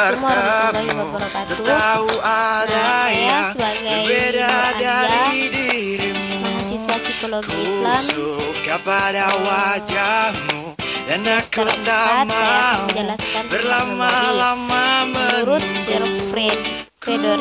Assalamualaikum warahmatullahi wabarakatuh. Saya sebagai mahasiswa psikologi Islam kepada wajahmu dan aku saya akan menjelaskan tentang memori. Menurut Sir Frederick pada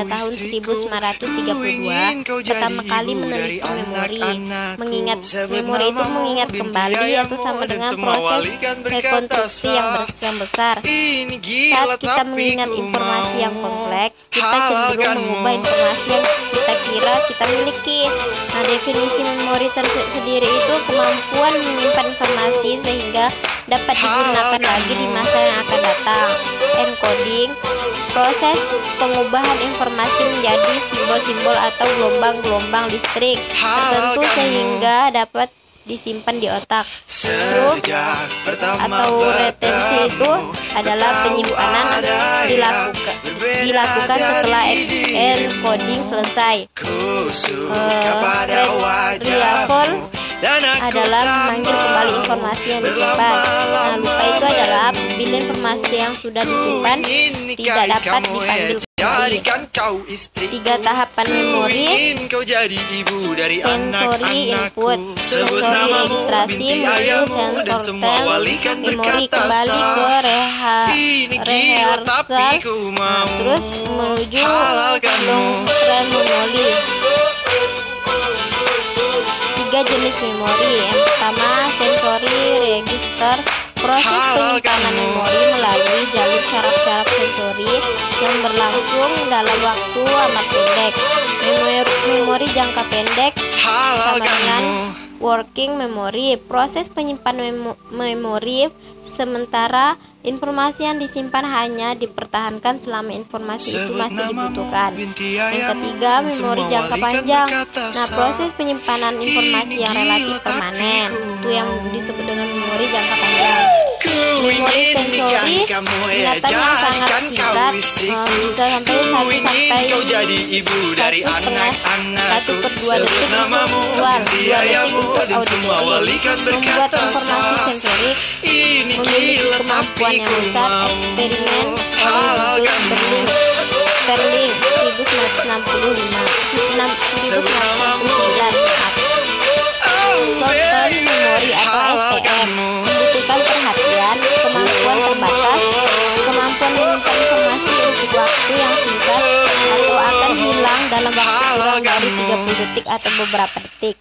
tahun 1932 pertama kali meneliti memori. Memori itu mengingat kembali atau sama dengan proses rekonstruksi yang besar. Saat kita mengingat informasi yang kompleks, kita cenderung mengubah informasi yang kita kira kita miliki. Nah, definisi memori tersendiri itu kemampuan menyimpan informasi sehingga dapat digunakan lagi di masa yang akan datang. Encoding, proses pengubahan informasi menjadi simbol-simbol atau gelombang-gelombang listrik tertentu sehingga dapat disimpan di otak. Stroke atau retensi itu adalah penyimpanan dilakukan setelah encoding selesai. Retrieval adalah memanggil kembali informasi yang disimpan. Nah, lupa itu adalah bila informasi yang sudah disimpan tidak dapat dipanggil kembali. 3 tahapan memori: sensori input, sensori registrasi menuju sensortem memori, kembali ke rehearsal, terus menuju long term memori. 3 jenis memori. Yang pertama, sensori register, proses penyimpanan memori melalui jalur syaraf-syaraf sensori yang berlangsung dalam waktu amat pendek. Memori jangka pendek sama dengan working memory, proses penyimpanan memori sementara informasi yang disimpan hanya dipertahankan selama informasi itu masih dibutuhkan. Yang ketiga, memori jangka panjang. Nah, proses penyimpanan informasi yang relatif permanen itu yang disebut dengan memori jangka panjang. Memori sensori ingatan yang sangat singkat, bisa sampai 1,5-1/2 detik untuk visual, 2 detik untuk auditory. Membuat informasi sensorik memiliki kemampuan yang besar. Eksperimen oleh Sperling 1969. Short-term memory atau STM membutuhkan perhatian, kemampuan terbatas, kemampuan menyimpan informasi untuk waktu yang singkat atau akan hilang dalam waktu kurang dari 30 detik atau beberapa detik.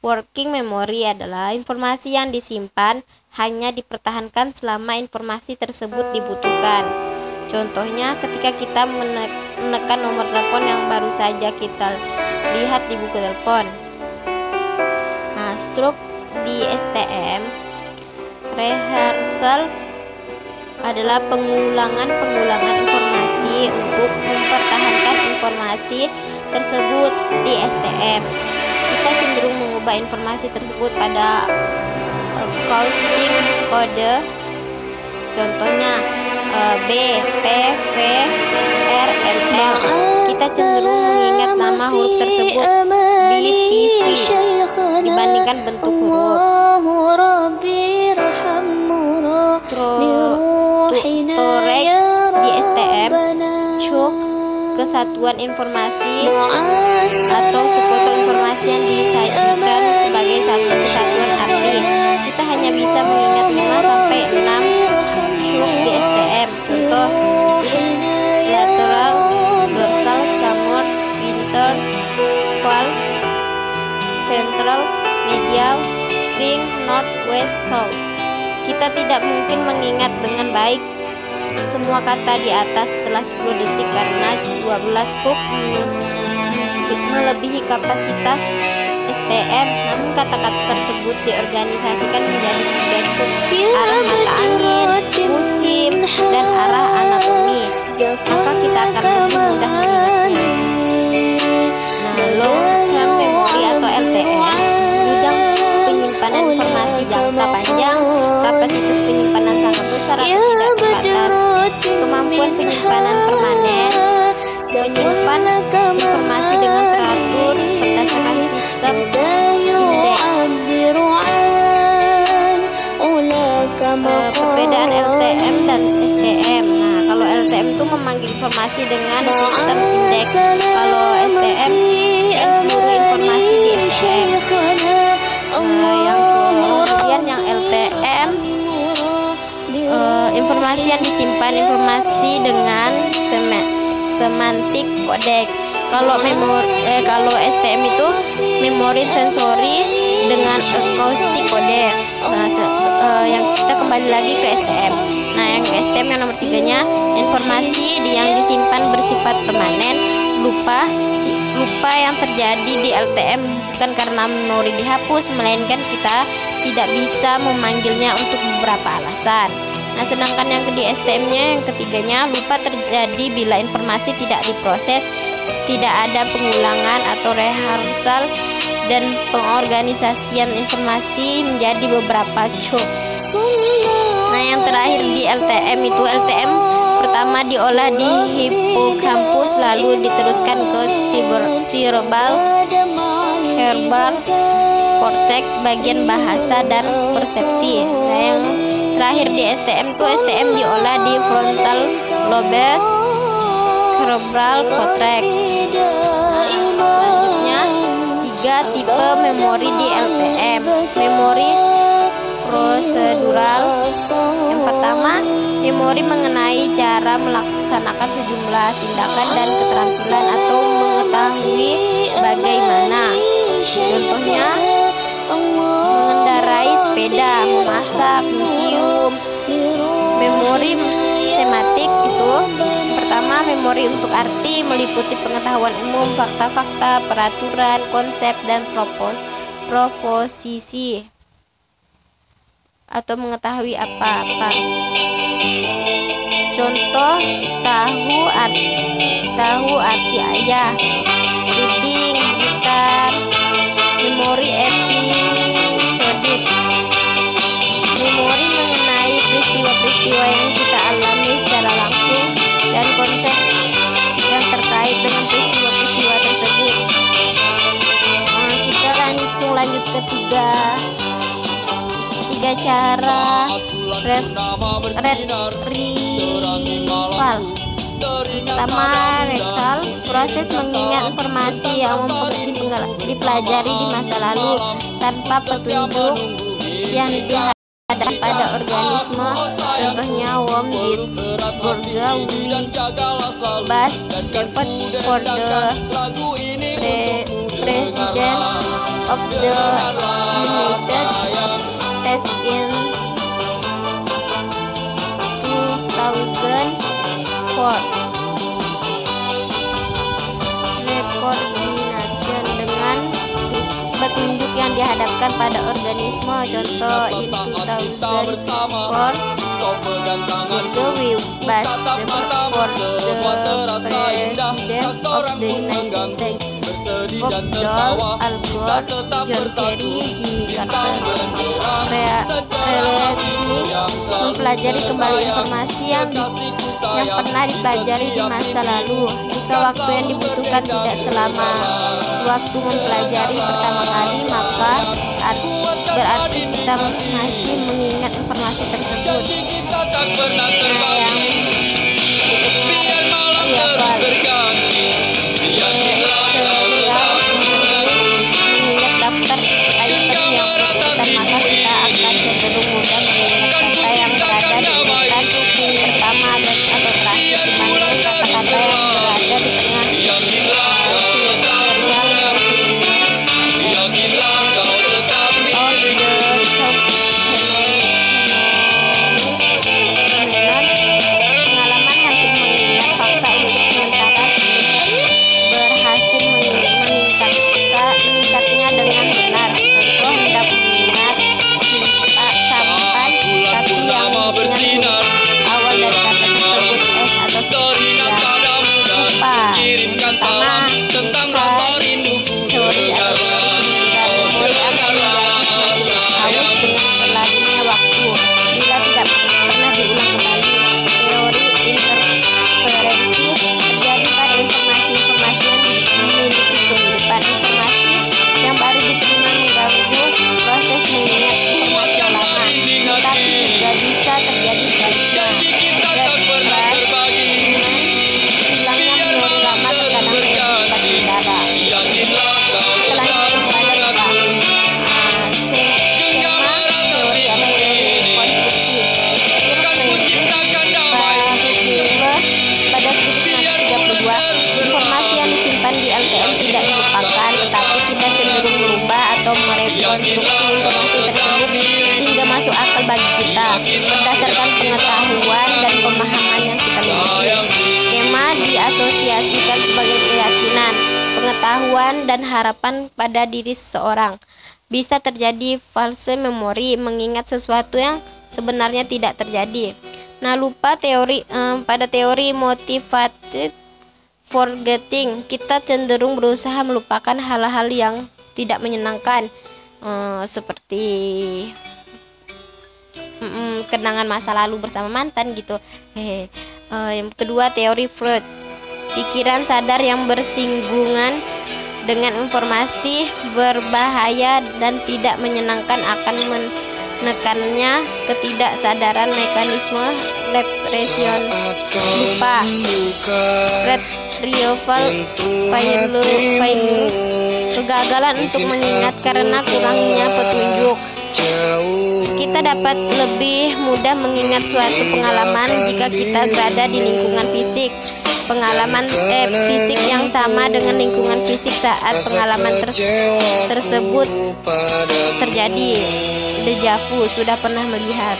Working memory adalah informasi yang disimpan hanya dipertahankan selama informasi tersebut dibutuhkan. Contohnya ketika kita menekan nomor telepon yang baru saja kita lihat di buku telepon. Nah, stroke di STM, rehearsal adalah pengulangan informasi untuk mempertahankan informasi tersebut di STM. Kita cenderung mengubah informasi tersebut pada acoustic kode. Contohnya B, P, V, R, M, L. Kita cenderung mengingat nama huruf tersebut B, P, V dibandingkan bentuk huruf. Storage di STM, chunk kesatuan informasi atau sepotong informasi yang disajikan sebagai satu kesatuan arti. Kita hanya bisa mengingat 5-6 chunk di STM. Contoh is lateral, dorsal, summer, winter, fall, ventral, medial, spring, north, west, south. Kita tidak mungkin mengingat dengan baik semua kata di atas setelah 10 detik karena 12 cup melebihi kapasitas STM. Namun kata-kata tersebut diorganisasikan menjadi 3 cup: arah mata angin, musim, dan arah anatomi. Maka kita akan lebih mudah mengingatnya. Nah, long term memory atau LTM, bidang penyimpanan informasi jangka panjang, kapasitas penyimpanan sangat besar atau tidak terbatas, kemampuan penyimpanan permanen, menyimpan informasi dengan teratur berdasarkan sistem indeks, LTM itu memanggil informasi dengan sistem indeks. Kalau STM scan seluruh informasi di STM. Yang kemudian yang LTM informasi yang disimpan informasi dengan semantik kodek. Kalau STM itu memori sensori dengan acoustic kodek. Yang kita kembali lagi ke STM. Nah, yang STM yang nomor 3-nya informasi yang disimpan bersifat permanen. Lupa yang terjadi di LTM bukan karena memori dihapus, melainkan kita tidak bisa memanggilnya untuk beberapa alasan. Nah, sedangkan yang di STM-nya yang ketiganya, lupa terjadi bila informasi tidak diproses, tidak ada pengulangan atau rehearsal, dan pengorganisasian informasi menjadi beberapa chunk. Nah, yang terakhir di LTM itu, LTM pertama diolah di hipokampus, lalu diteruskan ke cerebral cortex, bagian bahasa dan persepsi. Nah, yang terakhir di STM itu, STM diolah di frontal lobe, cerebral cortex. Selanjutnya, 3 tipe memori di LTM. Memori prosedural. Yang pertama, memori mengenai cara melaksanakan sejumlah tindakan dan keterampilan atau mengetahui bagaimana. Contohnya, mengendarai sepeda, memasak, mencium. Memori sematik itu pertama, memori untuk arti, meliputi pengetahuan umum, fakta-fakta, peraturan, konsep, dan proposisi atau mengetahui apa-apa. Contoh, tahu arti ayah. Reading, gitar. Memori episodik, memori mengenai peristiwa-peristiwa yang kita alami secara langsung dan konsep yang terkait dengan peristiwa-peristiwa tersebut. Kita lanjut ke tiga cara retrieval. Pertama, recall, proses mengingat informasi yang dipelajari di masa lalu tanpa petunjuk yang dihadapkan pada organisme. Contohnya worm, burger, bass, effort for the President of the United States in 2004. Koordinasi dengan petunjuk yang dihadapkan pada organisme. Contoh, in 2004 we bass for the President of the United States. Bob Dole, Al Gore, John Kerry, Jimmy Carter. Mempelajari kembali informasi yang pernah dipelajari di masa lalu. Jika waktu yang dibutuhkan tidak selama waktu mempelajari pertama kali, maka berarti kita masih mengingat informasi tersebut. Nah, yang mengingat daftar item yang berurutan, maka kita akan cenderung mudah mengingat kata yang berada di urutan pertama atau terakhir dibandingkan kata-kata yang berada di tengah. Serial berdasarkan pengetahuan dan pemahaman yang kita miliki. Skema diasosiasikan sebagai keyakinan, pengetahuan, dan harapan pada diri seseorang. Bisa terjadi false memory, mengingat sesuatu yang sebenarnya tidak terjadi. Nah, pada teori motivated forgetting, kita cenderung berusaha melupakan hal-hal yang tidak menyenangkan, seperti kenangan masa lalu bersama mantan gitu. Yang kedua, teori Freud, pikiran sadar yang bersinggungan dengan informasi berbahaya dan tidak menyenangkan akan menekannya ketidaksadaran, mekanisme represion lupa, retrieval failure, kegagalan untuk mengingat karena kurangnya petunjuk. Kita dapat lebih mudah mengingat suatu pengalaman jika kita berada di lingkungan fisik. Pengalaman fisik yang sama dengan lingkungan fisik saat pengalaman tersebut terjadi. Deja vu, sudah pernah melihat.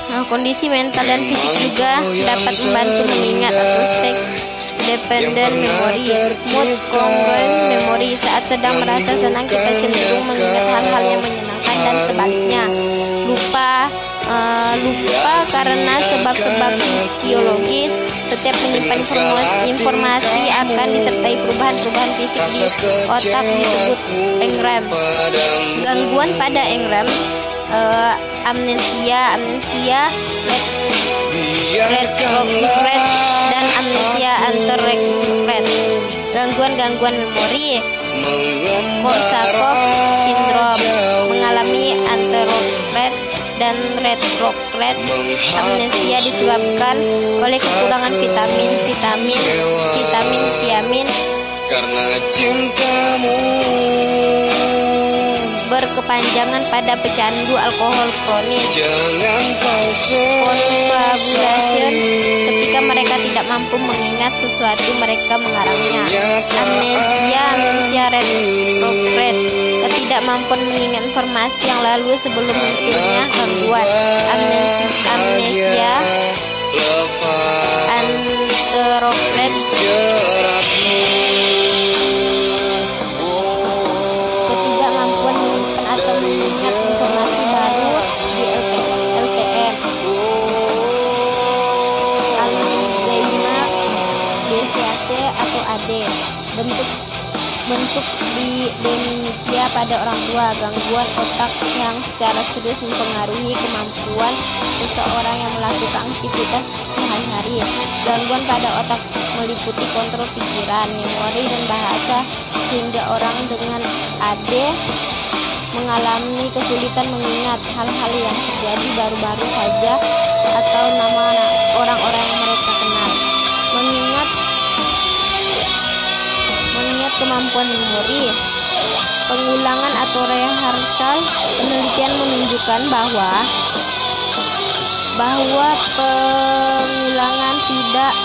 Nah, kondisi mental dan fisik juga dapat membantu mengingat atau state dependent memory. Mood congruent memory, saat sedang merasa senang kita cenderung mengingat hal-hal yang menyenangkan dan sebaliknya. Lupa karena sebab-sebab fisiologis. Setiap menyimpan informasi akan disertai perubahan-perubahan fisik di otak, disebut engram. Gangguan pada engram, amnesia, retrograde, dan amnesia anterograde. Gangguan memori, Korsakoff syndrome, mengalami anterograde dan retrograde amnesia disebabkan oleh kekurangan vitamin tiamin karena cintamu. Berkepanjangan pada pecandu alkohol kronis. Confabulation, ketika mereka tidak mampu mengingat sesuatu, mereka mengarangnya. Amnesia retrograde, ketidakmampuan mengingat informasi yang lalu sebelum munculnya gangguan. Amnesia anterograde, ketidakmampuan menyimpan atau mengingat informasi baru di LPM. Alzheimer, DCAC atau AD, bentuk di dementia pada orang tua, gangguan otak yang secara serius mempengaruhi kemampuan seseorang yang melakukan aktivitas sehari-hari. Gangguan pada otak meliputi kontrol pikiran, memori, dan bahasa, sehingga orang dengan AD mengalami kesulitan mengingat hal-hal yang terjadi baru-baru saja atau nama orang-orang yang mereka kenal. Mengingat kemampuan memori, pengulangan atau rehearsal. Penelitian menunjukkan bahwa pengulangan tidak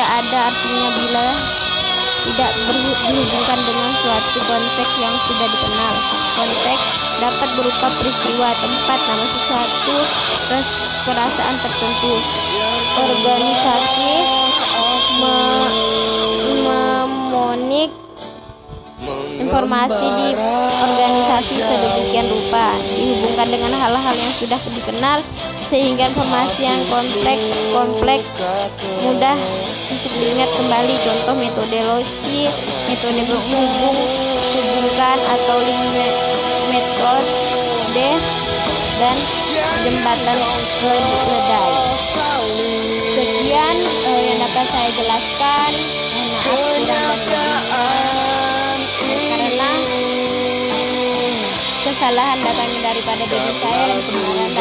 ada artinya bila tidak dihubungkan dengan suatu konteks yang sudah dikenal. Konteks dapat berupa peristiwa, tempat, nama sesuatu, perasaan tertentu. Organisasi memonik informasi di organisasi sedemikian rupa dihubungkan dengan hal-hal yang sudah dikenal, sehingga informasi yang kompleks mudah untuk diingat kembali. Contoh metodologi, metode hubungkan atau link metode, dan jembatan keledai. Sekian yang dapat saya jelaskan. Mohon maaf karena kesalahan datangnya daripada diri saya dan kebenaran